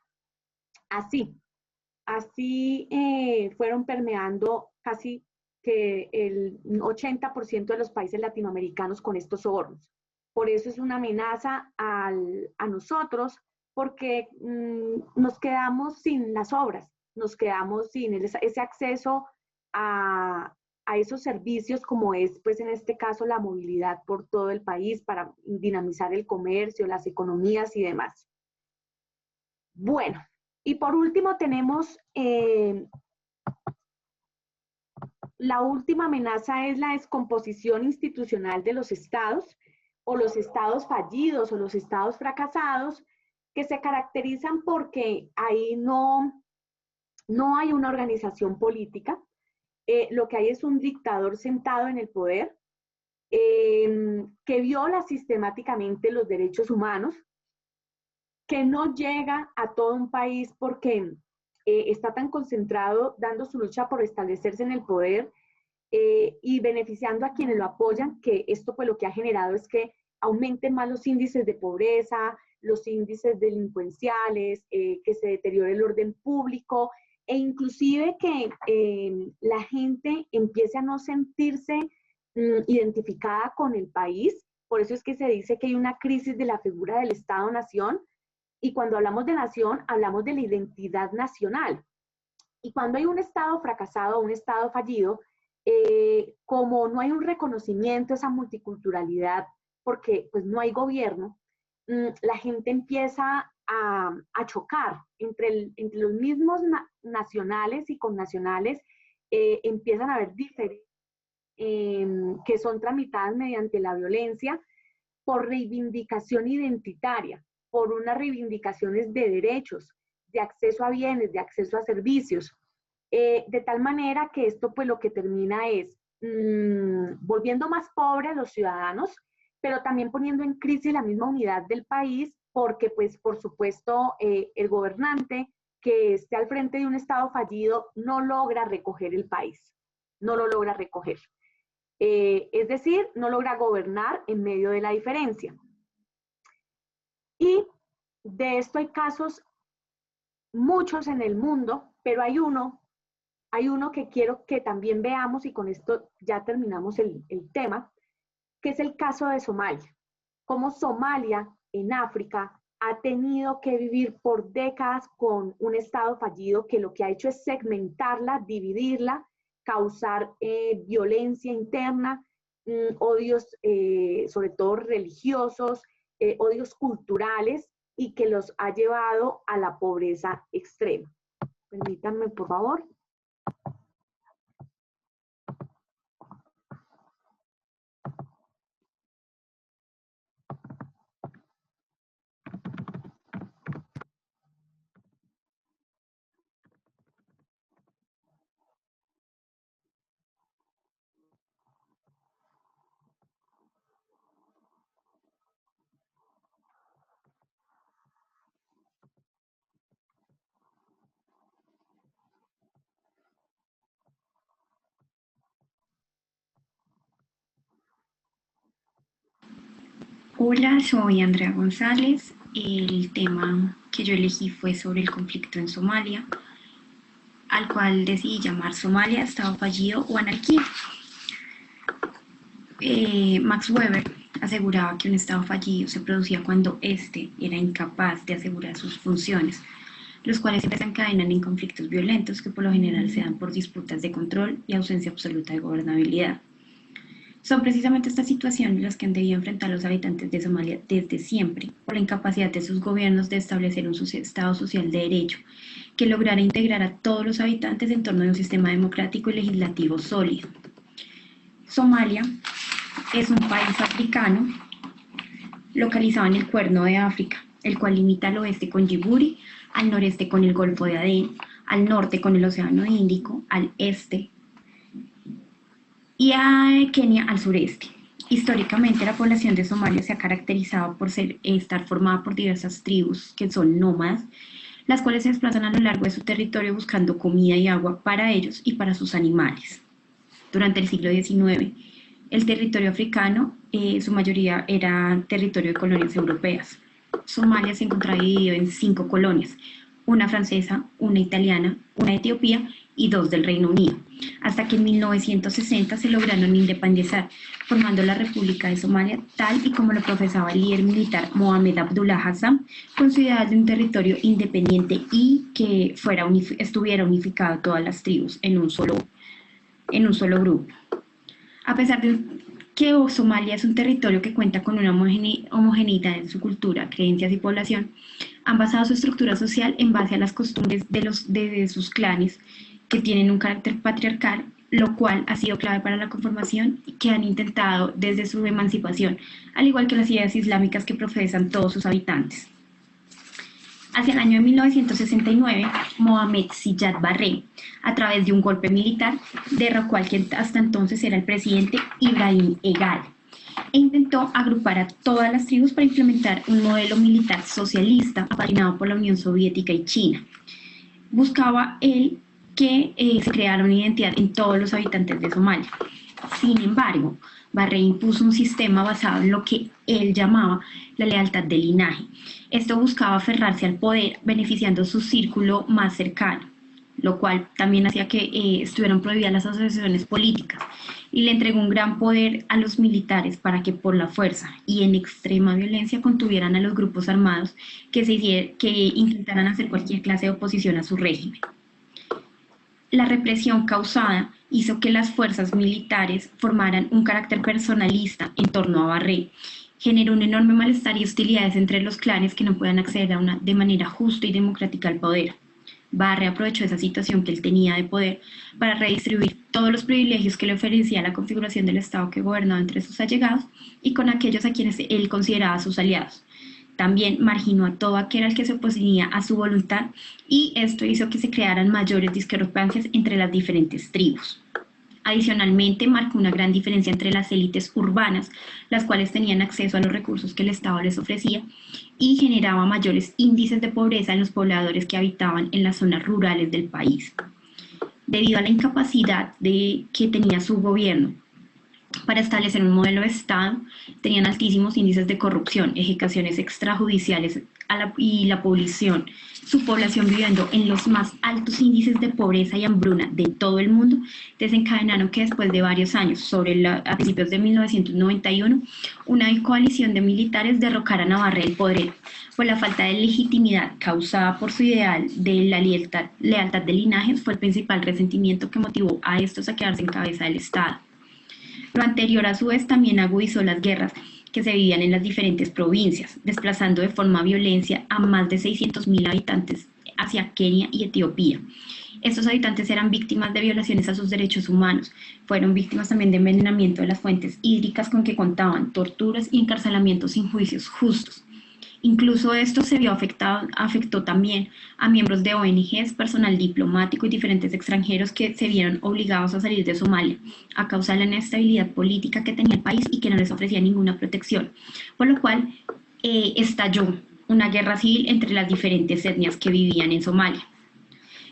así fueron permeando casi que el 80% de los países latinoamericanos con estos sobornos. Por eso es una amenaza a nosotros, porque nos quedamos sin las obras, nos quedamos sin ese acceso a esos servicios como es, pues en este caso, la movilidad por todo el país para dinamizar el comercio, las economías y demás. Bueno, y por último tenemos la última amenaza es la descomposición institucional de los estados, o los estados fallidos, o los estados fracasados, que se caracterizan porque ahí no hay una organización política, lo que hay es un dictador sentado en el poder, que viola sistemáticamente los derechos humanos, que no llega a todo un país porque está tan concentrado dando su lucha por establecerse en el poder y beneficiando a quienes lo apoyan, que esto pues lo que ha generado es que aumenten más los índices de pobreza, los índices delincuenciales, que se deteriore el orden público e inclusive que la gente empiece a no sentirse identificada con el país. Por eso es que se dice que hay una crisis de la figura del Estado-Nación. Y cuando hablamos de nación, hablamos de la identidad nacional. Y cuando hay un Estado fracasado, un Estado fallido, como no hay un reconocimiento a esa multiculturalidad, porque pues no hay gobierno, la gente empieza a chocar entre los mismos nacionales y connacionales, empiezan a haber diferencias que son tramitadas mediante la violencia por reivindicación identitaria, por unas reivindicaciones de derechos, de acceso a bienes, de acceso a servicios, de tal manera que esto pues lo que termina es volviendo más pobres a los ciudadanos, pero también poniendo en crisis la misma unidad del país, porque pues por supuesto el gobernante que esté al frente de un Estado fallido no logra recoger el país, no lo logra recoger. Es decir, no logra gobernar en medio de la diferencia. Y de esto hay casos muchos en el mundo, pero hay uno que quiero que también veamos, y con esto ya terminamos el tema, que es el caso de Somalia. Cómo Somalia en África ha tenido que vivir por décadas con un Estado fallido que lo que ha hecho es segmentarla, dividirla, causar violencia interna, odios sobre todo religiosos, odios culturales, y que los ha llevado a la pobreza extrema. Permítanme, por favor. Hola, soy Andrea González. El tema que yo elegí fue sobre el conflicto en Somalia, al cual decidí llamar Somalia, Estado fallido o anarquía. Max Weber aseguraba que un Estado fallido se producía cuando éste era incapaz de asegurar sus funciones, los cuales se desencadenan en conflictos violentos que por lo general se dan por disputas de control y ausencia absoluta de gobernabilidad. Son precisamente estas situaciones las que han debido enfrentar los habitantes de Somalia desde siempre, por la incapacidad de sus gobiernos de establecer un Estado social de derecho que lograra integrar a todos los habitantes en torno a un sistema democrático y legislativo sólido. Somalia es un país africano localizado en el Cuerno de África, el cual limita al oeste con Djibouti, al noreste con el Golfo de Adén, al norte con el Océano Índico, al este, y a Kenia al sureste. Históricamente, la población de Somalia se ha caracterizado por estar formada por diversas tribus que son nómadas, las cuales se desplazan a lo largo de su territorio buscando comida y agua para ellos y para sus animales. Durante el siglo XIX, el territorio africano, su mayoría era territorio de colonias europeas. Somalia se encontraba dividido en 5 colonias, una francesa, una italiana, una de Etiopía y 2 del Reino Unido, hasta que en 1960 se lograron independizar, formando la República de Somalia tal y como lo profesaba el líder militar Mohamed Abdullah Hassan, con su idea de un territorio independiente y que estuviera unificado todas las tribus en un solo grupo. A pesar de que Somalia es un territorio que cuenta con una homogeneidad en su cultura, creencias y población, han basado su estructura social en base a las costumbres de sus clanes, que tienen un carácter patriarcal, lo cual ha sido clave para la conformación y que han intentado desde su emancipación, al igual que las ideas islámicas que profesan todos sus habitantes. Hacia el año de 1969, Mohamed Siad Barre, a través de un golpe militar, derrocó al que hasta entonces era el presidente Ibrahim Egal, e intentó agrupar a todas las tribus para implementar un modelo militar socialista apadrinado por la Unión Soviética y China. Buscaba él que se creara una identidad en todos los habitantes de Somalia. Sin embargo, Barre impuso un sistema basado en lo que él llamaba la lealtad de linaje. Esto buscaba aferrarse al poder, beneficiando su círculo más cercano, lo cual también hacía que estuvieran prohibidas las asociaciones políticas, y le entregó un gran poder a los militares para que por la fuerza y en extrema violencia contuvieran a los grupos armados que intentaran hacer cualquier clase de oposición a su régimen. La represión causada hizo que las fuerzas militares formaran un carácter personalista en torno a Barre. Generó un enorme malestar y hostilidades entre los clanes que no puedan acceder de manera justa y democrática al poder. Barre aprovechó esa situación que él tenía de poder para redistribuir todos los privilegios que le ofrecía la configuración del Estado que gobernaba entre sus allegados y con aquellos a quienes él consideraba sus aliados. También marginó a todo aquel al que se oponía a su voluntad, y esto hizo que se crearan mayores discrepancias entre las diferentes tribus. Adicionalmente, marcó una gran diferencia entre las élites urbanas, las cuales tenían acceso a los recursos que el Estado les ofrecía, y generaba mayores índices de pobreza en los pobladores que habitaban en las zonas rurales del país. Debido a la incapacidad que tenía su gobierno Para establecer un modelo de Estado, tenían altísimos índices de corrupción, ejecuciones extrajudiciales y su población viviendo en los más altos índices de pobreza y hambruna de todo el mundo, desencadenaron que después de varios años, a principios de 1991, una coalición de militares derrocara a Navarre del poder por la falta de legitimidad causada por su ideal de la lealtad de linajes. Fue el principal resentimiento que motivó a estos a quedarse en cabeza del Estado. Lo anterior, a su vez, también agudizó las guerras que se vivían en las diferentes provincias, desplazando de forma violenta a más de 600.000 habitantes hacia Kenia y Etiopía. Estos habitantes eran víctimas de violaciones a sus derechos humanos, fueron víctimas también de envenenamiento de las fuentes hídricas con que contaban, torturas y encarcelamientos sin juicios justos. Incluso esto afectó también a miembros de ONGs, personal diplomático y diferentes extranjeros que se vieron obligados a salir de Somalia a causa de la inestabilidad política que tenía el país y que no les ofrecía ninguna protección, por lo cual estalló una guerra civil entre las diferentes etnias que vivían en Somalia.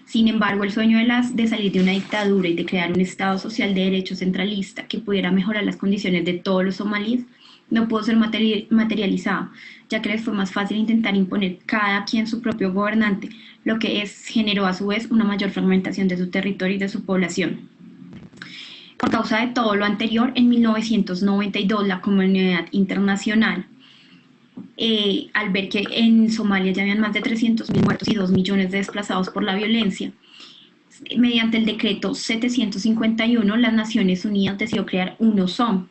Sin embargo, el sueño de salir de una dictadura y de crear un Estado social de derecho centralista que pudiera mejorar las condiciones de todos los somalíes no pudo ser materializado, ya que les fue más fácil intentar imponer cada quien su propio gobernante, lo que generó a su vez una mayor fragmentación de su territorio y de su población. Por causa de todo lo anterior, en 1992 la comunidad internacional, al ver que en Somalia ya habían más de 300.000 muertos y 2 millones de desplazados por la violencia, mediante el decreto 751, las Naciones Unidas decidió crear UNOSOM.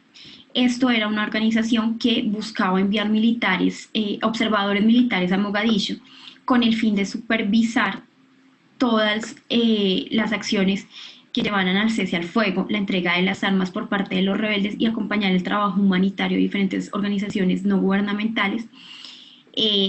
Esto era una organización que buscaba enviar observadores militares a Mogadiscio con el fin de supervisar todas las acciones que llevaran al cese al fuego, la entrega de las armas por parte de los rebeldes y acompañar el trabajo humanitario de diferentes organizaciones no gubernamentales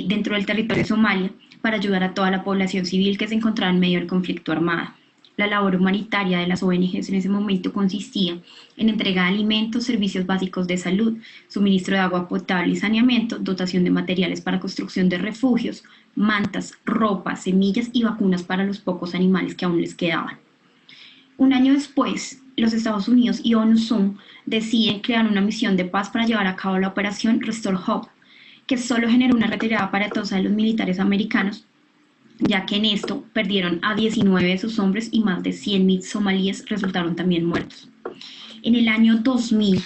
dentro del territorio de Somalia para ayudar a toda la población civil que se encontraba en medio del conflicto armado. La labor humanitaria de las ONGs en ese momento consistía en entrega de alimentos, servicios básicos de salud, suministro de agua potable y saneamiento, dotación de materiales para construcción de refugios, mantas, ropa, semillas y vacunas para los pocos animales que aún les quedaban. Un año después, los Estados Unidos y ONUSOM deciden crear una misión de paz para llevar a cabo la operación Restore Hope, que solo generó una retirada aparatosa de los militares americanos, ya que en esto perdieron a 19 de sus hombres y más de 100.000 somalíes resultaron también muertos. En el año 2000,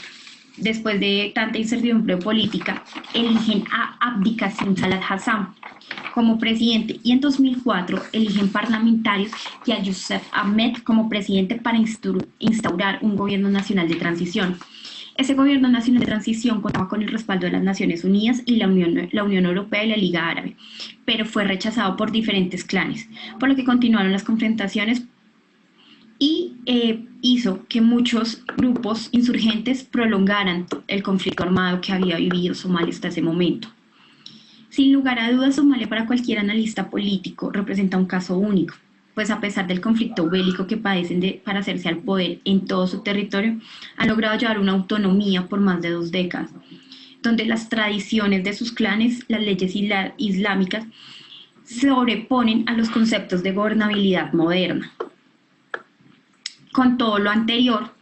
después de tanta incertidumbre política, eligen a Abdicación Salah Hassan como presidente y en 2004 eligen parlamentarios y a Youssef Ahmed como presidente para instaurar un gobierno nacional de transición. Ese gobierno nacional de transición contaba con el respaldo de las Naciones Unidas y la Unión Europea y la Liga Árabe, pero fue rechazado por diferentes clanes, por lo que continuaron las confrontaciones y hizo que muchos grupos insurgentes prolongaran el conflicto armado que había vivido Somalia hasta ese momento. Sin lugar a dudas, Somalia para cualquier analista político representa un caso único, pues a pesar del conflicto bélico que padecen para hacerse al poder en todo su territorio, han logrado llevar una autonomía por más de 2 décadas, donde las tradiciones de sus clanes, las leyes islámicas, sobreponen a los conceptos de gobernabilidad moderna. Con todo lo anterior,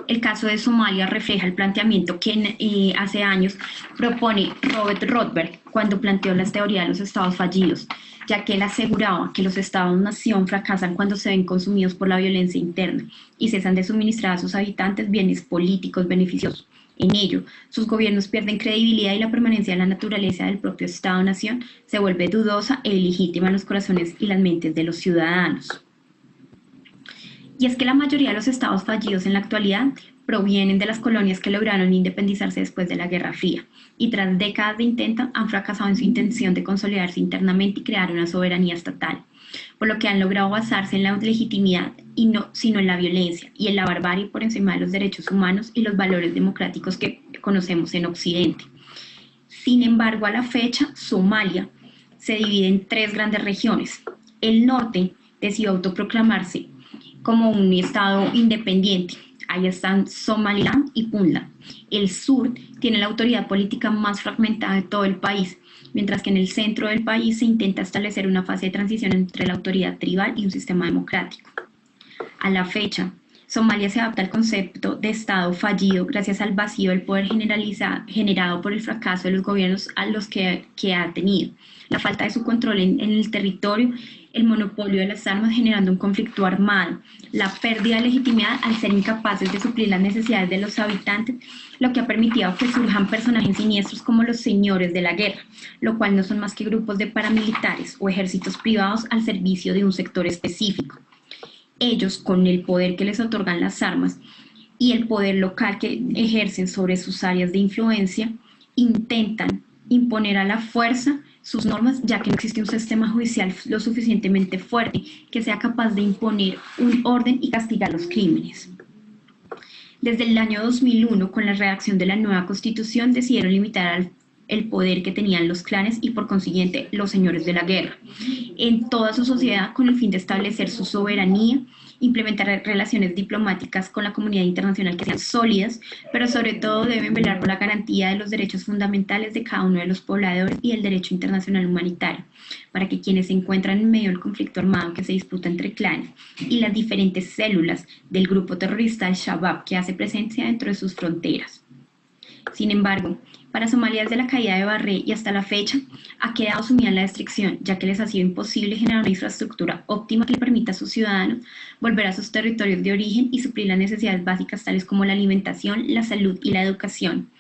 el caso de Somalia refleja el planteamiento que hace años propone Robert Rothberg cuando planteó la teoría de los estados fallidos, ya que él aseguraba que los estados-nación fracasan cuando se ven consumidos por la violencia interna y cesan de suministrar a sus habitantes bienes políticos beneficiosos. En ello, sus gobiernos pierden credibilidad y la permanencia de la naturaleza del propio Estado-nación se vuelve dudosa e ilegítima en los corazones y las mentes de los ciudadanos. Y es que la mayoría de los estados fallidos en la actualidad provienen de las colonias que lograron independizarse después de la Guerra Fría y tras décadas de intento han fracasado en su intención de consolidarse internamente y crear una soberanía estatal, por lo que han logrado basarse en la legitimidad sino en la violencia y en la barbarie por encima de los derechos humanos y los valores democráticos que conocemos en Occidente. Sin embargo, a la fecha, Somalia se divide en 3 grandes regiones. El norte decidió autoproclamarse como un estado independiente. Ahí están Somaliland y Puntland. El sur tiene la autoridad política más fragmentada de todo el país, mientras que en el centro del país se intenta establecer una fase de transición entre la autoridad tribal y un sistema democrático. A la fecha, Somalia se adapta al concepto de Estado fallido gracias al vacío del poder generado por el fracaso de los gobiernos a los que ha tenido, la falta de su control en el territorio, el monopolio de las armas generando un conflicto armado, la pérdida de legitimidad al ser incapaces de suplir las necesidades de los habitantes, lo que ha permitido que surjan personajes siniestros como los señores de la guerra, lo cual no son más que grupos de paramilitares o ejércitos privados al servicio de un sector específico. Ellos, con el poder que les otorgan las armas y el poder local que ejercen sobre sus áreas de influencia, intentan imponer a la fuerza sus normas, ya que no existe un sistema judicial lo suficientemente fuerte que sea capaz de imponer un orden y castigar los crímenes. Desde el año 2001, con la redacción de la nueva Constitución, decidieron limitar el poder que tenían los clanes y por consiguiente los señores de la guerra en toda su sociedad con el fin de establecer su soberanía, implementar relaciones diplomáticas con la comunidad internacional que sean sólidas, pero sobre todo deben velar por la garantía de los derechos fundamentales de cada uno de los pobladores y el derecho internacional humanitario, para que quienes se encuentran en medio del conflicto armado que se disputa entre clanes y las diferentes células del grupo terrorista Al-Shabaab que hace presencia dentro de sus fronteras. Sin embargo, para Somalia desde la caída de Barre y hasta la fecha ha quedado sumida en la restricción, ya que les ha sido imposible generar una infraestructura óptima que le permita a sus ciudadanos volver a sus territorios de origen y suplir las necesidades básicas tales como la alimentación, la salud y la educación.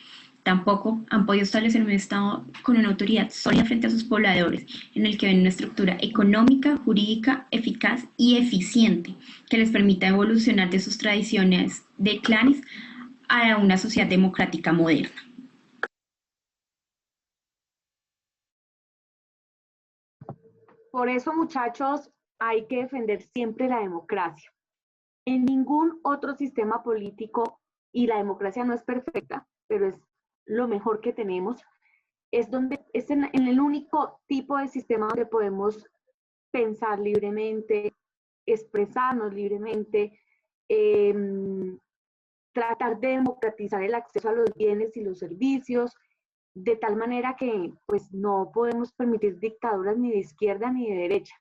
Tampoco han podido establecer un Estado con una autoridad sólida frente a sus pobladores, en el que ven una estructura económica, jurídica, eficaz y eficiente que les permita evolucionar de sus tradiciones de clanes a una sociedad democrática moderna. Por eso, muchachos, hay que defender siempre la democracia. En ningún otro sistema político, y la democracia no es perfecta, pero es lo mejor que tenemos, es en el único tipo de sistema donde podemos pensar libremente, expresarnos libremente, tratar de democratizar el acceso a los bienes y los servicios, de tal manera que pues no podemos permitir dictaduras ni de izquierda ni de derecha.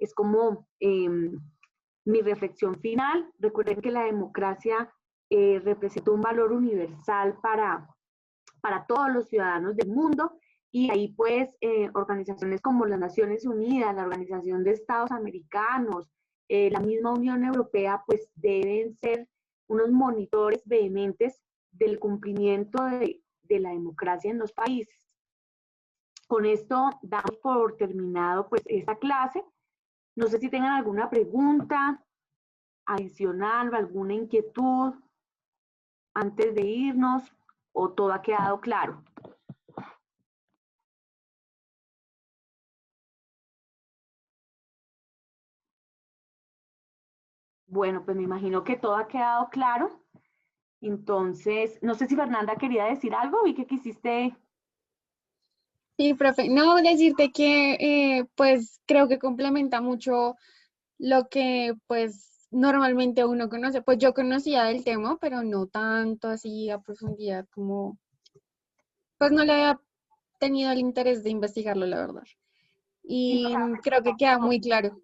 Es como mi reflexión final. Recuerden que la democracia representa un valor universal para todos los ciudadanos del mundo, y ahí pues organizaciones como las Naciones Unidas, la Organización de Estados Americanos, la misma Unión Europea pues deben ser unos monitores vehementes del cumplimiento de la democracia en los países. Con esto damos por terminado pues esta clase. No sé si tengan alguna pregunta adicional o alguna inquietud antes de irnos, o todo ha quedado claro. Bueno, pues me imagino que todo ha quedado claro. Entonces, no sé si Fernanda quería decir algo, vi que quisiste. Sí, profe. No, decirte que pues creo que complementa mucho lo que pues normalmente uno conoce. Pues yo conocía del tema, pero no tanto así a profundidad como, pues no le había tenido el interés de investigarlo, la verdad. Y creo que queda muy claro.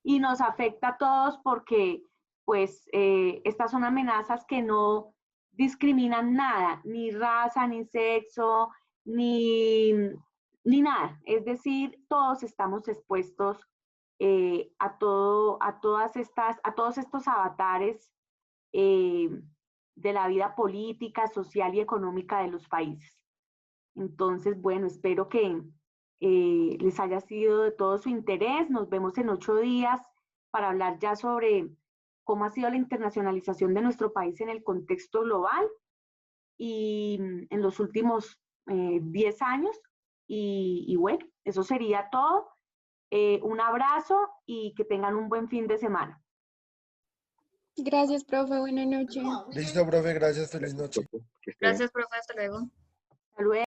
Y nos afecta a todos porque pues estas son amenazas que no discriminan nada, ni raza, ni sexo, ni nada. Es decir, todos estamos expuestos a todos estos avatares de la vida política, social y económica de los países. Entonces, bueno, espero que les haya sido de todo su interés. Nos vemos en 8 días para hablar ya sobre cómo ha sido la internacionalización de nuestro país en el contexto global y en los últimos 10 años. Y bueno, eso sería todo. Un abrazo y que tengan un buen fin de semana. Gracias, profe. Buenas noches. Listo, profe. Gracias. Feliz noche. Gracias, profe. Hasta luego. Hasta luego.